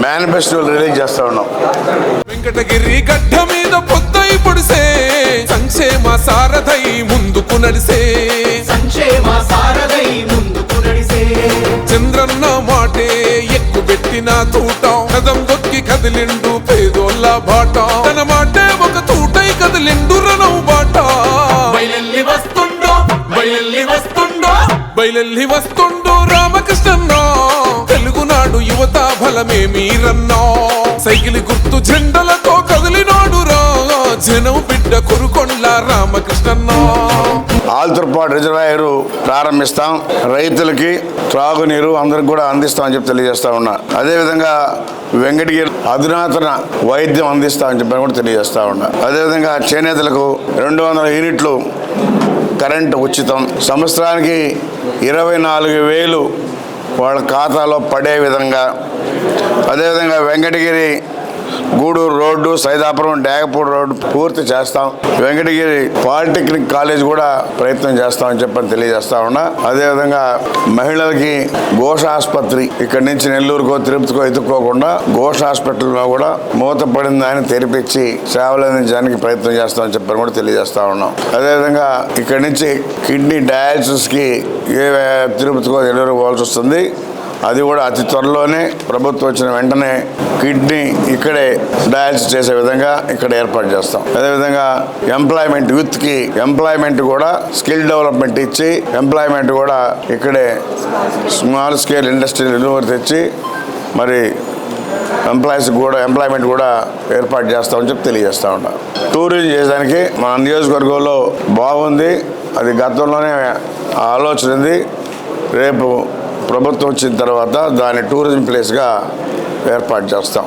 Manifesto release చేస్తా ఉన్నాం. వెంకటగిరి గడ్డ మీద పొద్దై పొడిసే సంక్షేమ సారథై ముందుకు నడిసే చంద్రన్న మాటే ఎక్కుబెట్టిన తూటం కదం దొక్కి కదిలిండు పేదోళ్ళ బాట తన మాటే ఒక తూటై కదిలిండు రణం బాట బయలెల్లి వస్తుండో రామకృష్ణన్న తెలుగునాడు యువత బలమే మీరన్నా సైకిల్ గుర్తు జెండలతో కదిలినాడు రా జనం బిడ్డ కొరుకొండ్ల రామకృష్ణన్న. ఆల్తూర్పాడు రిజర్వాయర్ ప్రారంభిస్తాం, రైతులకి త్రాగునీరు అందరికి కూడా అందిస్తామని చెప్పి తెలియజేస్తా ఉన్నా. అదేవిధంగా వెంకటగిరి అధునాతన వైద్యం అందిస్తామని చెప్పని కూడా తెలియజేస్తా ఉన్నా. అదేవిధంగా చేనేతలకు 200 యూనిట్లు కరెంటు ఉచితం, సంవత్సరానికి 24,000 వాళ్ళ ఖాతాలో పడే విధంగా. అదేవిధంగా వెంకటగిరి గూడూరు రోడ్డు, సైదాపురం డ్యాగపూడి రోడ్డు పూర్తి చేస్తాం. వెంకటగిరి పాలిటెక్నిక్ కాలేజ్ కూడా ప్రయత్నం చేస్తామని చెప్పని తెలియజేస్తా ఉన్నా. అదేవిధంగా మహిళలకి ఘోష ఆసుపత్రి ఇక్కడి నుంచి నెల్లూరుకో తిరుపతికో ఎత్తుక్కోకుండా ఘోష హాస్పిటల్లో కూడా మూతపడిన దాన్ని తెరిపించి సేవలు అందించడానికి ప్రయత్నం చేస్తామని చెప్పని కూడా తెలియజేస్తా ఉన్నాం. అదేవిధంగా ఇక్కడి నుంచి కిడ్నీ డయాలసిస్కి తిరుపతికో నెల్లూరు పోవాల్సి వస్తుంది. అది కూడా అతి త్వరలోనే ప్రభుత్వం వచ్చిన వెంటనే కిడ్నీ ఇక్కడే డయాలసిస్ చేసే విధంగా ఇక్కడ ఏర్పాటు చేస్తాం. అదేవిధంగా ఎంప్లాయ్మెంట్, యూత్కి ఎంప్లాయ్మెంట్ కూడా స్కిల్ డెవలప్మెంట్ ఇచ్చి ఎంప్లాయ్మెంట్ కూడా ఇక్కడే స్మాల్ స్కేల్ ఇండస్ట్రీలు తెచ్చి మరి ఎంప్లాయ్మెంట్ కూడా ఏర్పాటు చేస్తామని చెప్పి తెలియజేస్తా ఉన్నాం. టూరిజం చేయడానికి మన నియోజకవర్గంలో బాగుంది. అది గతంలోనే ఆలోచన ఉంది. రేపు ప్రభుత్వం వచ్చిన తర్వాత దాన్ని టూరిజం ప్లేస్గా ఏర్పాటు చేస్తాం.